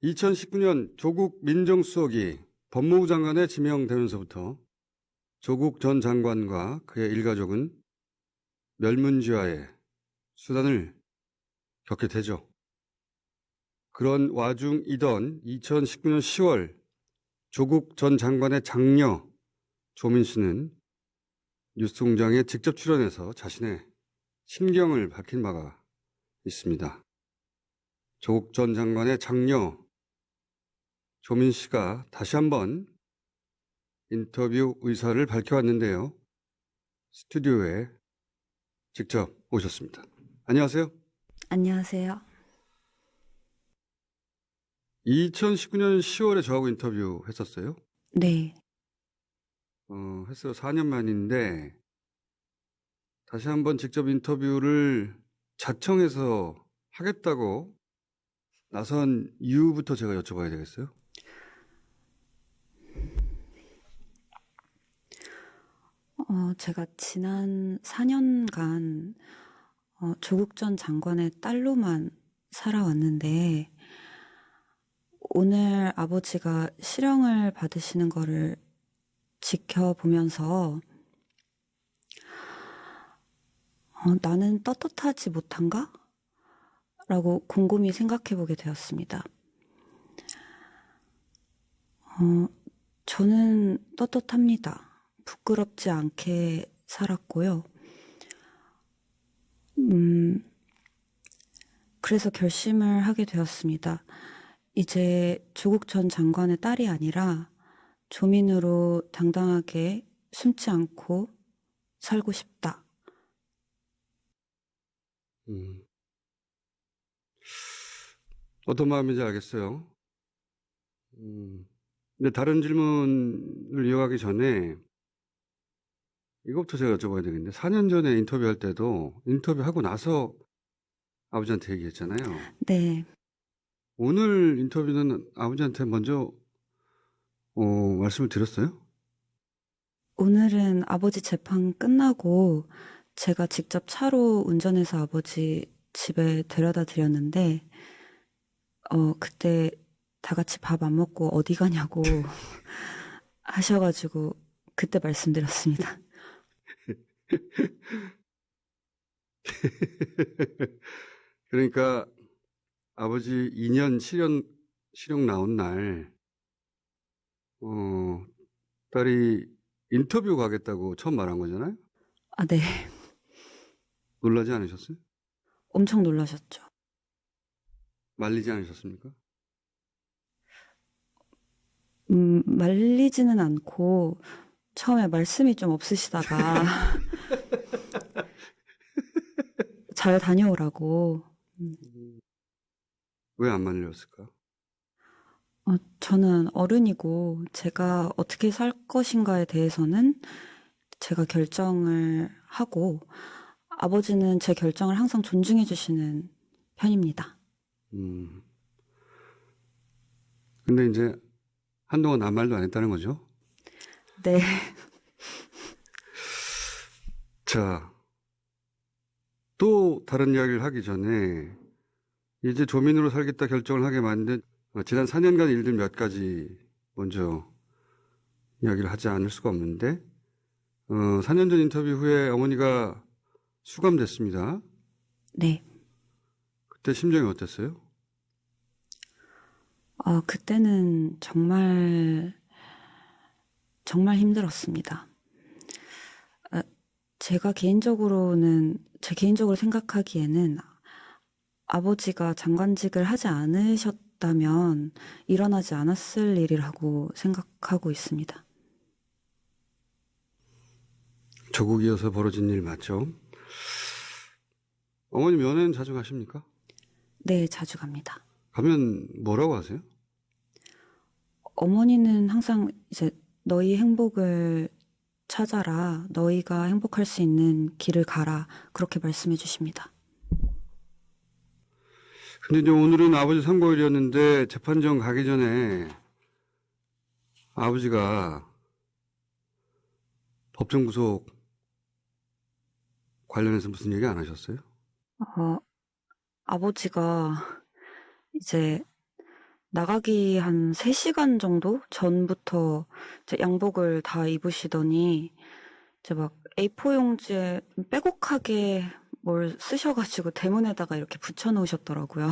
2019년 조국 민정수석이 법무부 장관에 지명되면서부터 조국 전 장관과 그의 일가족은 멸문지화의 수단을 겪게 되죠. 그런 와중이던 2019년 10월 조국 전 장관의 장녀 조민 씨는 뉴스공장에 직접 출연해서 자신의 심경을 밝힌 바가 있습니다. 조국 전 장관의 장녀 조민 씨가 다시 한번 인터뷰 의사를 밝혀왔는데요. 스튜디오에 직접 오셨습니다. 안녕하세요. 안녕하세요. 2019년 10월에 저하고 인터뷰 했었어요? 네. 했어요. 4년 만인데 다시 한번 직접 인터뷰를 자청해서 하겠다고 나선 이유부터 제가 여쭤봐야 되겠어요? 제가 지난 4년간 조국 전 장관의 딸로만 살아왔는데 오늘 아버지가 실형을 받으시는 거를 지켜보면서 나는 떳떳하지 못한가? 라고 곰곰이 생각해보게 되었습니다. 저는 떳떳합니다. 부끄럽지 않게 살았고요. 그래서 결심을 하게 되었습니다. 이제 조국 전 장관의 딸이 아니라 조민으로 당당하게 숨지 않고 살고 싶다. 어떤 마음인지 알겠어요. 근데 다른 질문을 이어가기 전에 이것부터 제가 여쭤봐야 되겠는데 4년 전에 인터뷰할 때도 인터뷰하고 나서 아버지한테 얘기했잖아요. 네. 오늘 인터뷰는 아버지한테 먼저 말씀을 드렸어요? 오늘은 아버지 재판 끝나고 제가 직접 차로 운전해서 아버지 집에 데려다 드렸는데 그때 다 같이 밥 안 먹고 어디 가냐고 하셔가지고 그때 말씀드렸습니다. 그러니까 아버지 2년 실형 나온 날 딸이 인터뷰 가겠다고 처음 말한 거잖아요? 아, 네. 놀라지 않으셨어요? 엄청 놀라셨죠. 말리지 않으셨습니까? 말리지는 않고 처음에 말씀이 좀 없으시다가 잘 다녀오라고. 왜 안 말렸을까? 저는 어른이고 제가 어떻게 살 것인가에 대해서는 제가 결정을 하고 아버지는 제 결정을 항상 존중해 주시는 편입니다. 근데 이제 한동안 아무 말도 안 했다는 거죠? 네. 자, 또 다른 이야기를 하기 전에 이제 조민으로 살겠다 결정을 하게 만든 지난 4년간 일들 몇 가지 먼저 이야기를 하지 않을 수가 없는데 4년 전 인터뷰 후에 어머니가 수감됐습니다. 네. 그때 심정이 어땠어요? 그때는 정말 힘들었습니다. 제 개인적으로 생각하기에는 아버지가 장관직을 하지 않으셨다면 일어나지 않았을 일이라고 생각하고 있습니다. 조국이어서 벌어진 일 맞죠? 어머니 면회는 자주 가십니까? 네, 자주 갑니다. 가면 뭐라고 하세요? 어머니는 항상 이제 너희 행복을 찾아라, 너희가 행복할 수 있는 길을 가라, 그렇게 말씀해 주십니다. 근데 이제 오늘은 아버지 선고일이었는데 재판정 가기 전에 아버지가 법정 구속 관련해서 무슨 얘기 안 하셨어요? 아버지가 이제 나가기 한 3시간 정도 전부터 이제 양복을 다 입으시더니 이제 막 A4 용지에 빼곡하게 뭘 쓰셔가지고 대문에다가 이렇게 붙여놓으셨더라고요.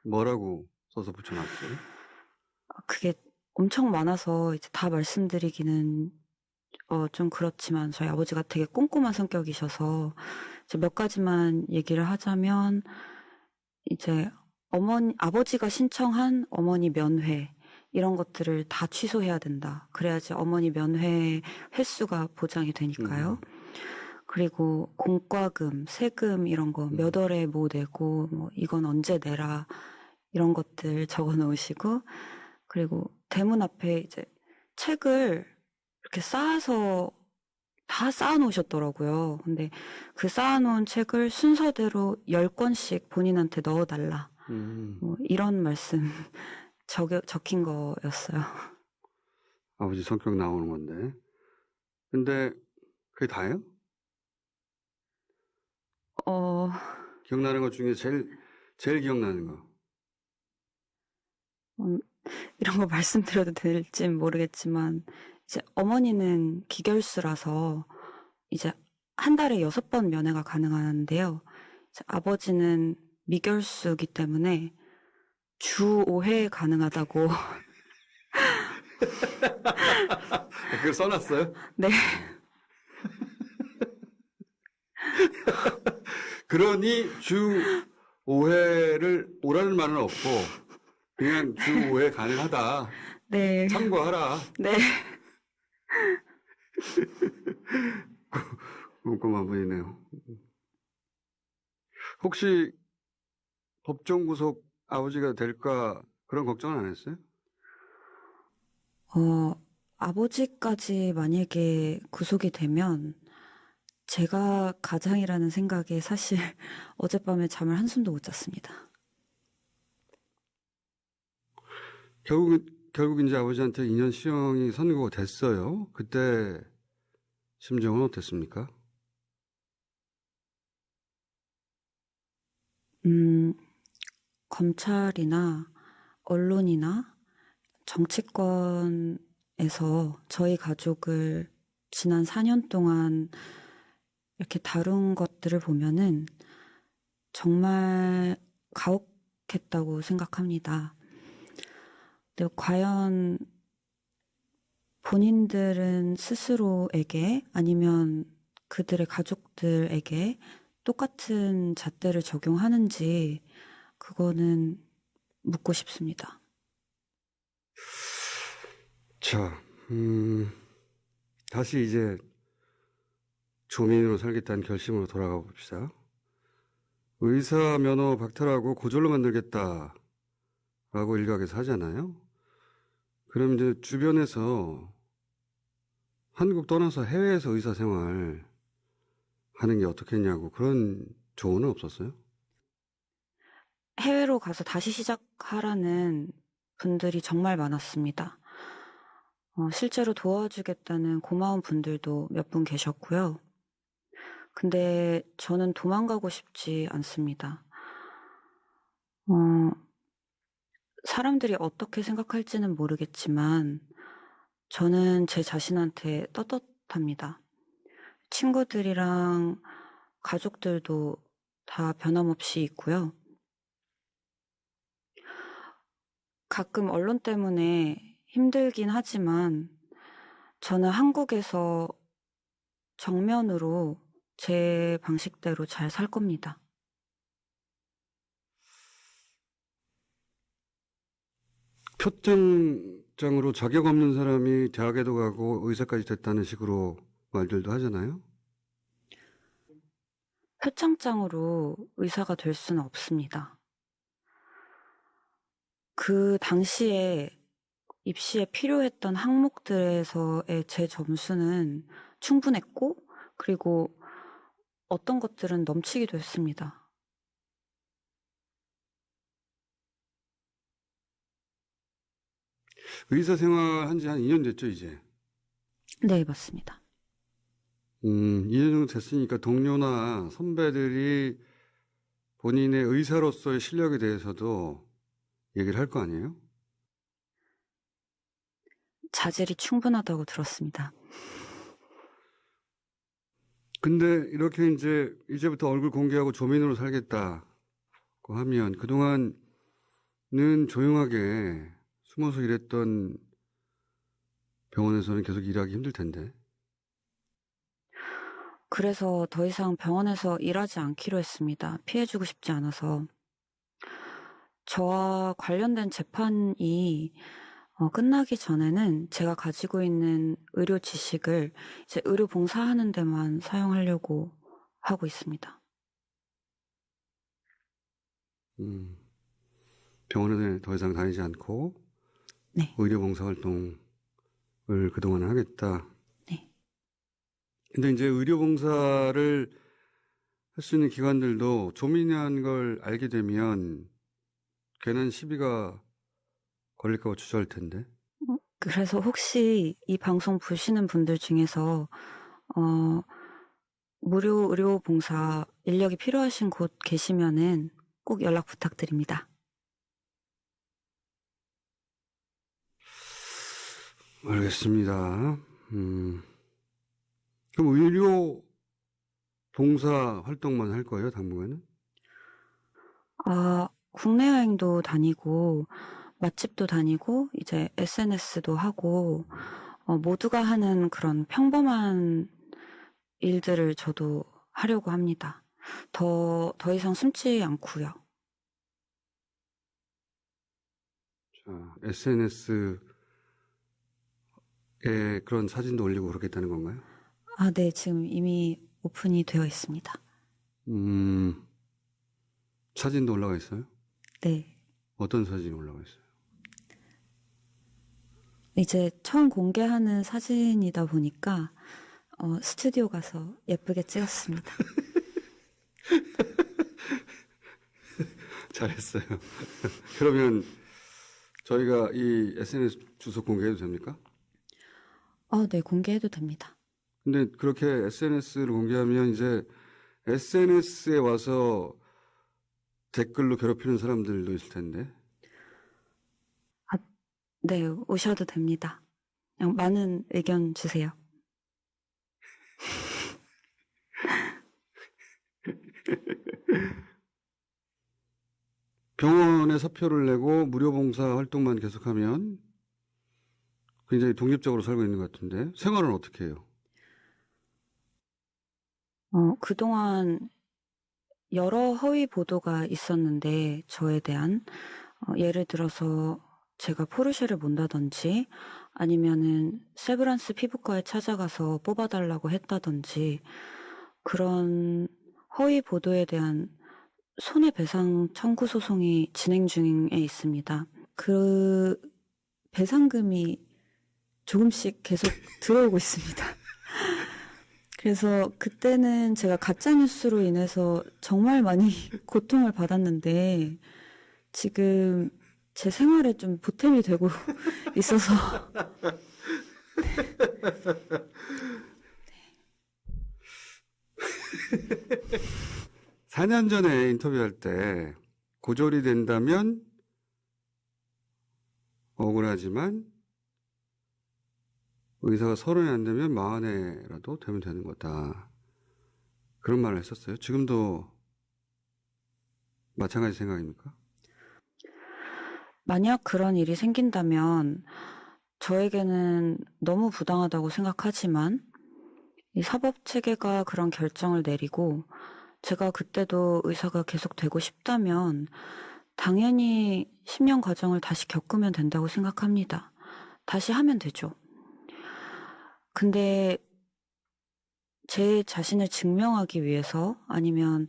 뭐라고 써서 붙여놨어요? 그게 엄청 많아서 이제 다 말씀드리기는 좀 그렇지만 저희 아버지가 되게 꼼꼼한 성격이셔서 이제 몇 가지만 얘기를 하자면 이제 아버지가 신청한 어머니 면회 이런 것들을 다 취소해야 된다. 그래야지 어머니 면회 횟수가 보장이 되니까요. 그리고 공과금, 세금 이런 거 몇 월에 뭐 내고 뭐 이건 언제 내라 이런 것들 적어 놓으시고 그리고 대문 앞에 이제 책을 이렇게 쌓아서 다 쌓아 놓으셨더라고요. 근데 그 쌓아 놓은 책을 순서대로 10권씩 본인한테 넣어 달라. 뭐 이런 말씀 적힌 거였어요. 아버지 성격 나오는 건데. 근데 그게 다예요? 기억나는 것 중에 제일 기억나는 거. 이런 거 말씀드려도 될진 모르겠지만 이제 어머니는 기결수라서 이제 한 달에 6번 면회가 가능한데요. 이제 아버지는 미결수이기 때문에 주 5회 가능하다고. 그걸 써놨어요? 네. 그러니 주 5회를 오라는 말은 없고 그냥 주 5회 가능하다. 네. 참고하라. 네. 꼼꼼한 분이네요. 혹시 법정 구속 아버지가 될까 그런 걱정은 안 했어요? 아버지까지 만약에 구속이 되면 제가 가장이라는 생각에 사실 어젯밤에 잠을 한숨도 못 잤습니다. 결국 이제 아버지한테 2년 실형이 선고가 됐어요. 그때 심정은 어땠습니까? 검찰이나 언론이나 정치권에서 저희 가족을 지난 4년 동안 이렇게 다룬 것들을 보면은 정말 가혹했다고 생각합니다. 근데 과연 본인들은 스스로에게 아니면 그들의 가족들에게 똑같은 잣대를 적용하는지 그거는 묻고 싶습니다. 자, 다시 이제 조민으로 살겠다는 결심으로 돌아가 봅시다. 의사 면허 박탈하고 고졸로 만들겠다라고 일각에서 하잖아요. 그럼 이제 주변에서 한국 떠나서 해외에서 의사 생활 하는 게 어떻겠냐고 그런 조언은 없었어요? 해외로 가서 다시 시작하라는 분들이 정말 많았습니다. 실제로 도와주겠다는 고마운 분들도 몇 분 계셨고요. 근데 저는 도망가고 싶지 않습니다. 사람들이 어떻게 생각할지는 모르겠지만 저는 제 자신한테 떳떳합니다. 친구들이랑 가족들도 다 변함없이 있고요. 가끔 언론 때문에 힘들긴 하지만 저는 한국에서 정면으로 제 방식대로 잘 살 겁니다. 표창장으로 자격 없는 사람이 대학에도 가고 의사까지 됐다는 식으로 말들도 하잖아요. 표창장으로 의사가 될 수는 없습니다. 그 당시에 입시에 필요했던 항목들에서의 제 점수는 충분했고, 그리고 어떤 것들은 넘치기도 했습니다. 의사 생활 한 지 한 2년 됐죠, 이제? 네, 맞습니다. 2년 정도 됐으니까 동료나 선배들이 본인의 의사로서의 실력에 대해서도 얘기를 할 거 아니에요? 자질이 충분하다고 들었습니다. 근데 이렇게 이제부터 얼굴 공개하고 조민으로 살겠다고 하면 그동안은 조용하게 숨어서 일했던 병원에서는 계속 일하기 힘들 텐데. 그래서 더 이상 병원에서 일하지 않기로 했습니다. 피해주고 싶지 않아서. 저와 관련된 재판이 끝나기 전에는 제가 가지고 있는 의료 지식을 이제 의료 봉사하는 데만 사용하려고 하고 있습니다. 병원에 더 이상 다니지 않고 네. 의료 봉사 활동을 그동안 하겠다. 네. 근데 이제 의료 봉사를 할 수 있는 기관들도 조민이라는 걸 알게 되면 괜한 시비가 걸릴까 봐 주저할 텐데. 그래서 혹시 이 방송 보시는 분들 중에서 무료 의료 봉사 인력이 필요하신 곳 계시면은 꼭 연락 부탁드립니다. 알겠습니다. 그럼 의료 봉사 활동만 할 거예요, 당분간은? 국내 여행도 다니고 맛집도 다니고 이제 SNS도 하고 모두가 하는 그런 평범한 일들을 저도 하려고 합니다. 더 이상 숨지 않고요. 자, SNS에 그런 사진도 올리고 그러겠다는 건가요? 네, 지금 이미 오픈이 되어 있습니다. 사진도 올라가 있어요? 네. 어떤 사진이 올라가 있어요? 이제 처음 공개하는 사진이다 보니까 스튜디오 가서 예쁘게 찍었습니다. 잘했어요. 그러면 저희가 이 SNS 주소 공개해도 됩니까? 네, 공개해도 됩니다. 근데 그렇게 SNS를 공개하면 이제 SNS에 와서 댓글로 괴롭히는 사람들도 있을 텐데. 네, 오셔도 됩니다. 그냥 많은 의견 주세요. 병원에 사표를 내고 무료 봉사 활동만 계속하면 굉장히 독립적으로 살고 있는 것 같은데 생활은 어떻게 해요? 그동안 여러 허위 보도가 있었는데 저에 대한 예를 들어서 제가 포르쉐를 몬다든지 아니면은 세브란스 피부과에 찾아가서 뽑아달라고 했다든지 그런 허위 보도에 대한 손해배상 청구 소송이 진행 중에 있습니다. 그 배상금이 조금씩 계속 들어오고 있습니다. 그래서 그때는 제가 가짜뉴스로 인해서 정말 많이 고통을 받았는데 지금 제 생활에 좀 보탬이 되고 있어서 4년 전에 인터뷰할 때 고졸이 된다면 억울하지만 의사가 30이 안 되면 40에라도 되면 되는 거다. 그런 말을 했었어요. 지금도 마찬가지 생각입니까? 만약 그런 일이 생긴다면 저에게는 너무 부당하다고 생각하지만 이 사법체계가 그런 결정을 내리고 제가 그때도 의사가 계속 되고 싶다면 당연히 10년 과정을 다시 겪으면 된다고 생각합니다. 다시 하면 되죠. 근데 제 자신을 증명하기 위해서 아니면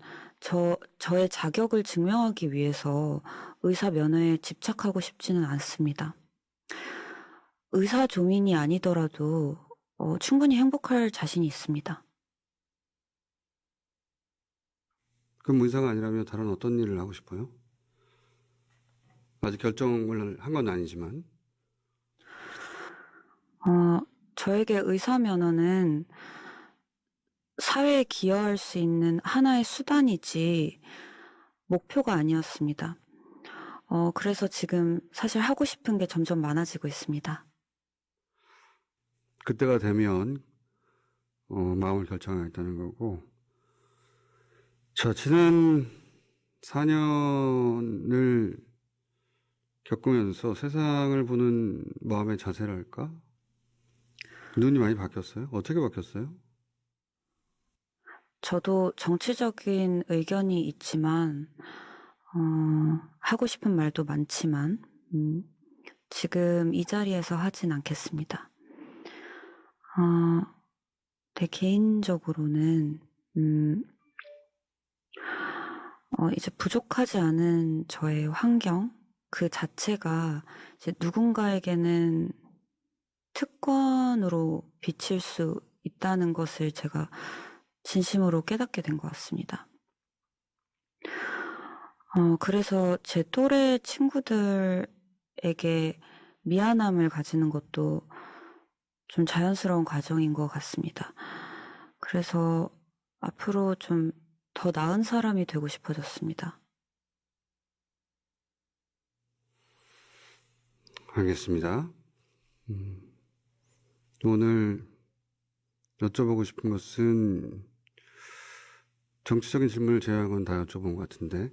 저의 자격을 증명하기 위해서 의사 면허에 집착하고 싶지는 않습니다. 의사 조민이 아니더라도 충분히 행복할 자신이 있습니다. 그럼 의사가 아니라면 다른 어떤 일을 하고 싶어요? 아직 결정을 한 건 아니지만. 저에게 의사 면허는 사회에 기여할 수 있는 하나의 수단이지 목표가 아니었습니다. 그래서 지금 사실 하고 싶은 게 점점 많아지고 있습니다. 그때가 되면 마음을 결정하겠다는 거고. 자, 지난 4년을 겪으면서 세상을 보는 마음의 자세랄까? 눈이 많이 바뀌었어요? 어떻게 바뀌었어요? 저도 정치적인 의견이 있지만, 하고 싶은 말도 많지만, 지금 이 자리에서 하진 않겠습니다. 내 개인적으로는, 이제 부족하지 않은 저의 환경, 그 자체가 이제 누군가에게는 특권으로 비칠 수 있다는 것을 제가 진심으로 깨닫게 된 것 같습니다. 그래서 제 또래 친구들에게 미안함을 가지는 것도 좀 자연스러운 과정인 것 같습니다. 그래서 앞으로 좀 더 나은 사람이 되고 싶어졌습니다. 알겠습니다. 오늘 여쭤보고 싶은 것은 정치적인 질문을 제외한 다 여쭤본 것 같은데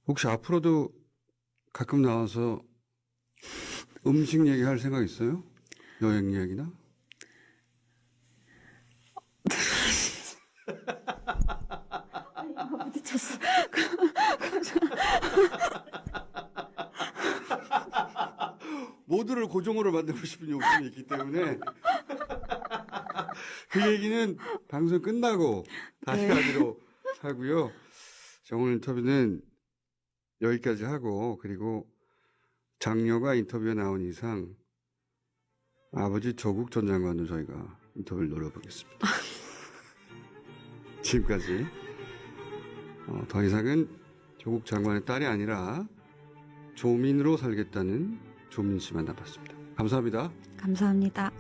혹시 앞으로도 가끔 나와서 음식 얘기할 생각 있어요? 여행 이야기나? 미쳤어. 모두를 고종으로 만들고 싶은 욕심이 있기 때문에 그 얘기는 방송 끝나고 다시 하기로 하고요. 자, 오늘 인터뷰는 여기까지 하고 그리고 장녀가 인터뷰에 나온 이상 아버지 조국 전 장관도 저희가 인터뷰를 노려보겠습니다. 지금까지 더 이상은 조국 장관의 딸이 아니라 조민으로 살겠다는 조민 씨 만나봤습니다. 감사합니다. 감사합니다.